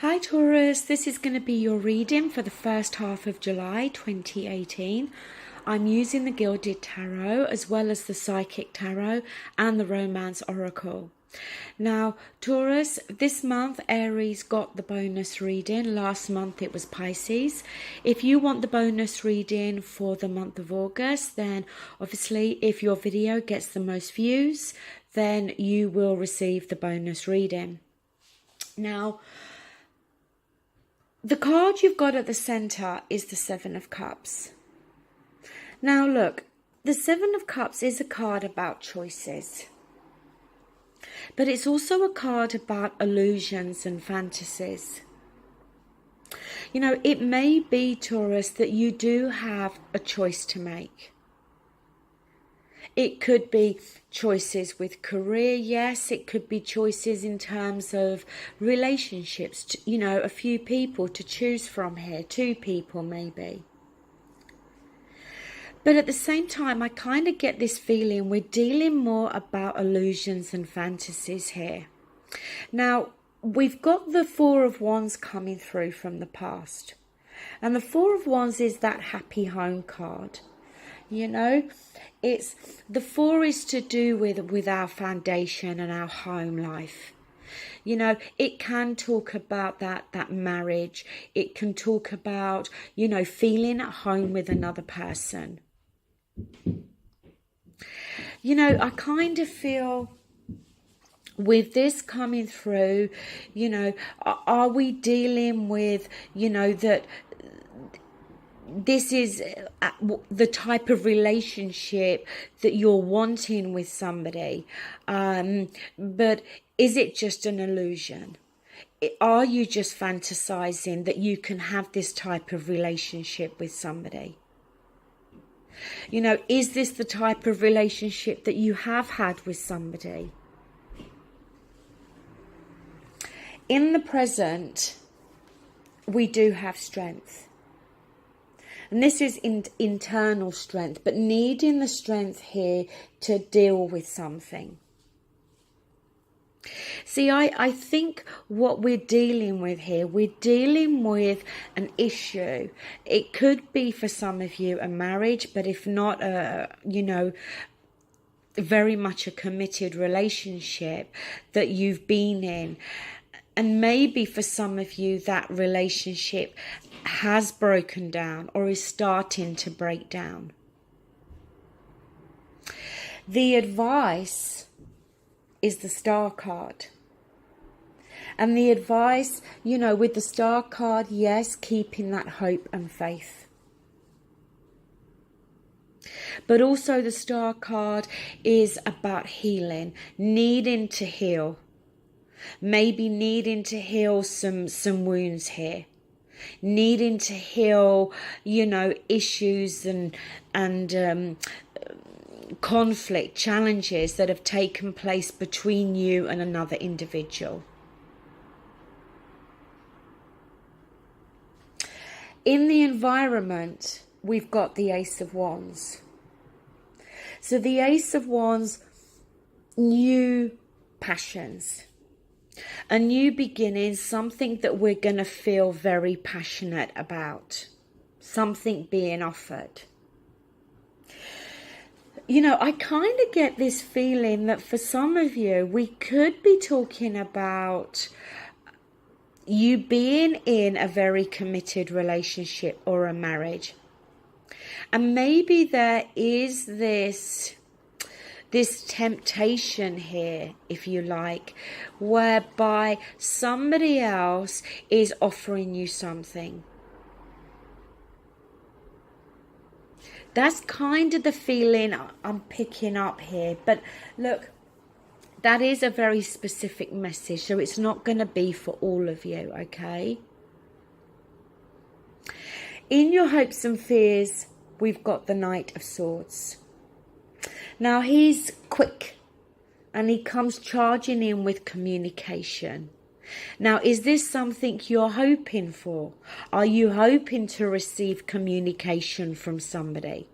Hi Taurus, this is going to be your reading for the first half of July 2018. I'm using the Gilded Tarot as well as the Psychic Tarot and the Romance Oracle. Now Taurus, this month Aries got the bonus reading. Last month it was Pisces. If you want the bonus reading for the month of August, then obviously if your video gets the most views, then you will receive the bonus reading. Now, the card you've got at the centre is the Seven of Cups. Now look, the Seven of Cups is a card about choices. But it's also a card about illusions and fantasies. You know, it may be, Taurus, that you do have a choice to make. It could be choices with career, yes. It could be choices in terms of relationships, you know, a few people to choose from here, 2 people maybe. But at the same time, I kind of get this feeling we're dealing more about illusions and fantasies here. Now, we've got the Four of Wands coming through from the past. And the Four of Wands is that happy home card. You know, it's the 4 is to do with our foundation and our home life. You know, it can talk about that marriage. It can talk about, you know, feeling at home with another person. You know, I kind of feel with this coming through, you know, are we dealing with, you know, that this is the type of relationship that you're wanting with somebody, but is it just an illusion? Are you just fantasizing that you can have this type of relationship with somebody? You know, is this the type of relationship that you have had with somebody? In the present, we do have strength. And this is internal strength, but needing the strength here to deal with something. See, I think what we're dealing with here, we're dealing with an issue. It could be for some of you a marriage, but if not, you know, very much a committed relationship that you've been in. And maybe for some of you that relationship has broken down or is starting to break down. The advice is the Star card. And the advice, you know, with the Star card, yes, keeping that hope and faith. But also the Star card is about healing, needing to heal. Maybe needing to heal some wounds here. Needing to heal, you know, issues and conflict, challenges that have taken place between you and another individual. In the environment, we've got the Ace of Wands. So the Ace of Wands, new passions. A new beginning, something that we're going to feel very passionate about. Something being offered. You know, I kind of get this feeling that for some of you, we could be talking about you being in a very committed relationship or a marriage. And maybe there is this temptation here, if you like, whereby somebody else is offering you something. That's kind of the feeling I'm picking up here. But look, that is a very specific message, so it's not going to be for all of you, okay? In your hopes and fears, we've got the Knight of Swords. Now, he's quick and he comes charging in with communication. Now, is this something you're hoping for? Are you hoping to receive communication from somebody?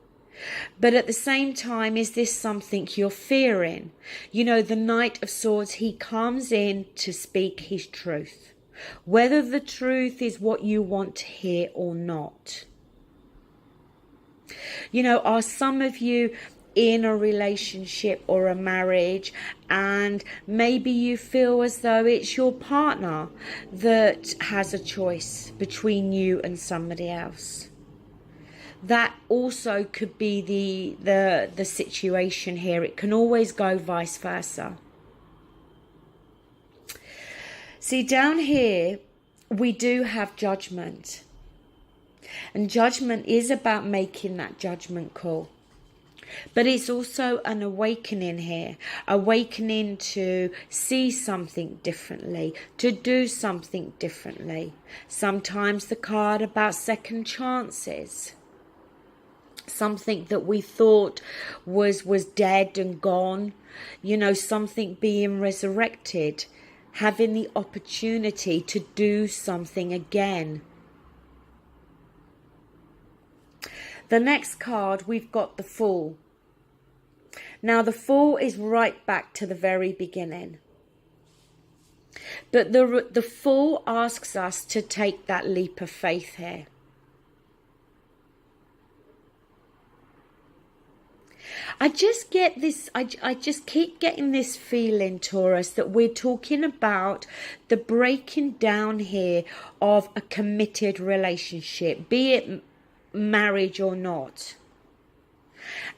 But at the same time, is this something you're fearing? You know, the Knight of Swords, he comes in to speak his truth. whether the truth is what you want to hear or not. You know, are some of you in a relationship or a marriage, and maybe you feel as though it's your partner that has a choice between you and somebody else? That also could be the situation here. It can always go vice versa. See, down here we do have judgment, and judgment is about making that judgment call. But it's also an awakening here, awakening to see something differently, to do something differently. Sometimes the card about second chances, something that we thought was dead and gone, you know, something being resurrected, having the opportunity to do something again. The next card, we've got the Fool. Now, the Fool is right back to the very beginning. But the Fool asks us to take that leap of faith here. I just get this, I just keep getting this feeling, Taurus, that we're talking about the breaking down here of a committed relationship, be it marriage or not.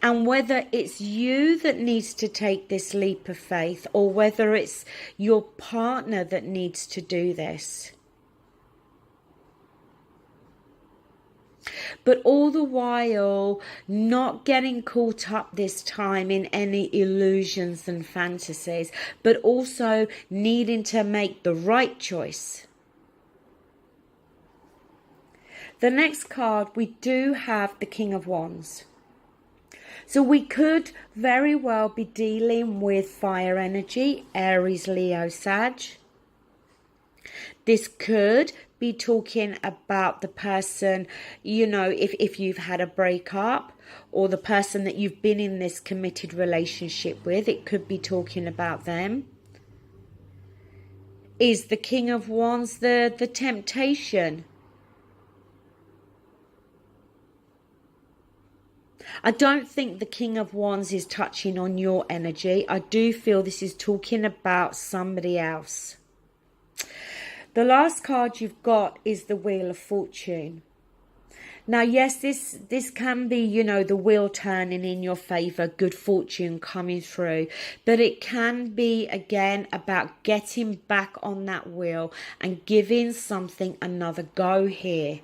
And whether it's you that needs to take this leap of faith, or whether it's your partner that needs to do this. But all the while, not getting caught up this time in any illusions and fantasies, but also needing to make the right choice. The next card, we do have the King of Wands. So we could very well be dealing with fire energy, Aries, Leo, Sag. This could be talking about the person, you know, if you've had a breakup, or the person that you've been in this committed relationship with, it could be talking about them. Is the King of Wands the temptation? I don't think the King of Wands is touching on your energy. I do feel this is talking about somebody else. The last card you've got is the Wheel of Fortune. Now, yes, this can be, you know, the wheel turning in your favour, good fortune coming through. But it can be, again, about getting back on that wheel and giving something another go here.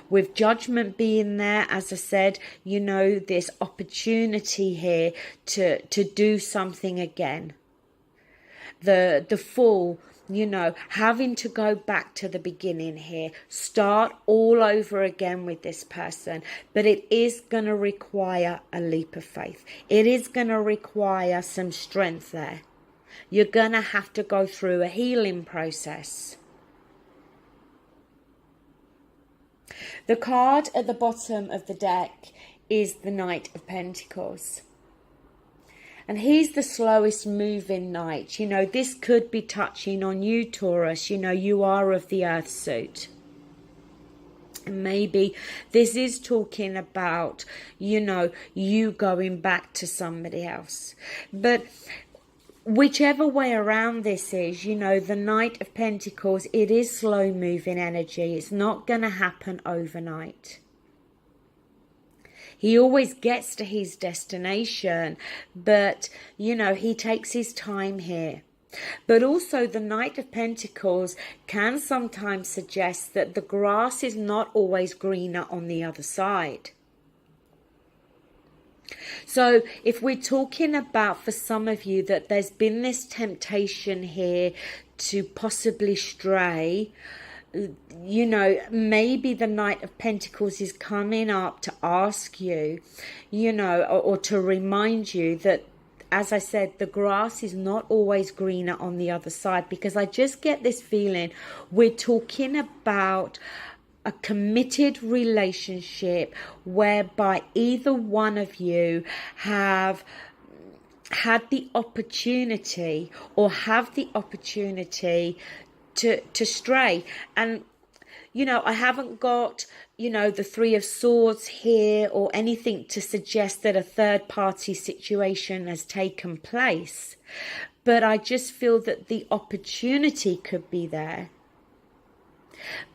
With judgment being there, as I said, you know, this opportunity here to do something again. The Fool, you know, having to go back to the beginning here, start all over again with this person. But it is going to require a leap of faith. It is going to require some strength there. You're going to have to go through a healing process. The card at the bottom of the deck is the Knight of Pentacles. And he's the slowest moving knight. You know, this could be touching on you, Taurus. You know, you are of the earth suit. And maybe this is talking about, you know, you going back to somebody else. But whichever way around this is, you know, the Knight of Pentacles, it is slow moving energy. It's not going to happen overnight. He always gets to his destination, but, you know, he takes his time here. But also the Knight of Pentacles can sometimes suggest that the grass is not always greener on the other side. So if we're talking about, for some of you, that there's been this temptation here to possibly stray, you know, maybe the Knight of Pentacles is coming up to ask you, you know, or to remind you that, as I said, the grass is not always greener on the other side. Because I just get this feeling we're talking about a committed relationship whereby either one of you have had the opportunity or have the opportunity to stray. And you know, I haven't got, you know, the Three of Swords here or anything to suggest that a third party situation has taken place, but I just feel that the opportunity could be there.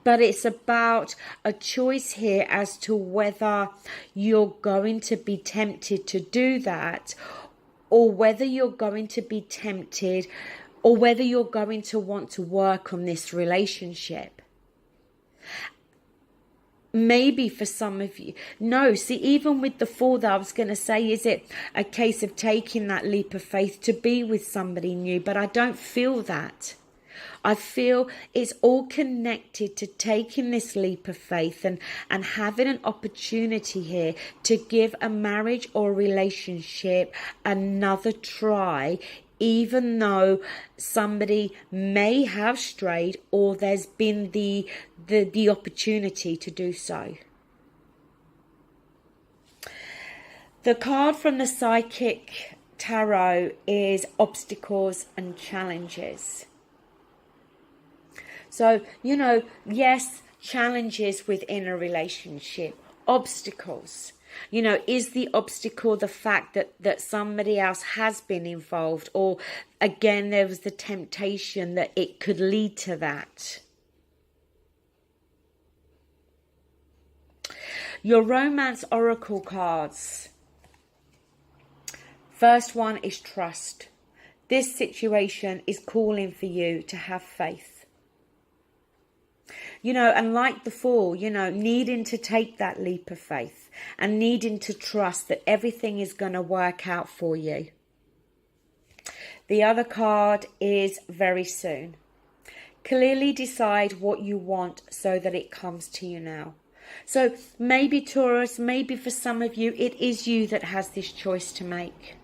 But it's about a choice here as to whether you're going to be tempted to do that, or whether you're going to be tempted, or whether you're going to want to work on this relationship. Maybe for some of you, no, see, even with the Four that I was going to say, is it a case of taking that leap of faith to be with somebody new? But I don't feel that. I feel it's all connected to taking this leap of faith and having an opportunity here to give a marriage or relationship another try, even though somebody may have strayed or there's been the opportunity to do so. The card from the Psychic Tarot is obstacles and challenges. So, you know, yes, challenges within a relationship, obstacles. You know, is the obstacle the fact that somebody else has been involved, or again, there was the temptation that it could lead to that? Your romance oracle cards. First one is trust. This situation is calling for you to have faith. You know, and like the Fool, you know, needing to take that leap of faith and needing to trust that everything is going to work out for you. The other card is very soon. Clearly decide what you want so that it comes to you now. So maybe Taurus, maybe for some of you, it is you that has this choice to make.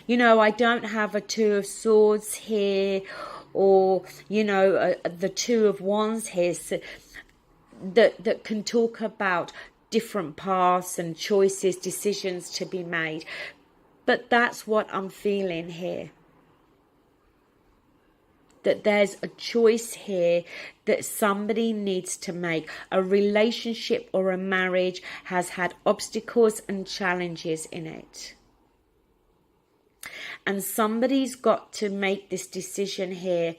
You know, I don't have a Two of Swords here, or, you know, the Two of Wands here, so that can talk about different paths and choices, decisions to be made. But that's what I'm feeling here. That there's a choice here that somebody needs to make. A relationship or a marriage has had obstacles and challenges in it. And somebody's got to make this decision here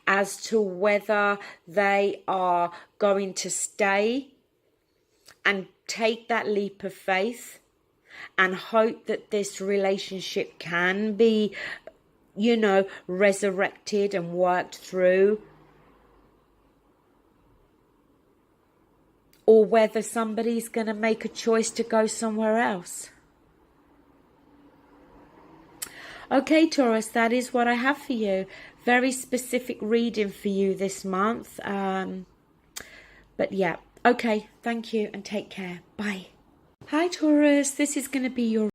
as to whether they are going to stay and take that leap of faith and hope that this relationship can be, you know, resurrected and worked through, or whether somebody's going to make a choice to go somewhere else. Okay, Taurus, that is what I have for you. Very specific reading for you this month. But yeah, okay, thank you and take care. Bye. Hi, Taurus. This is going to be your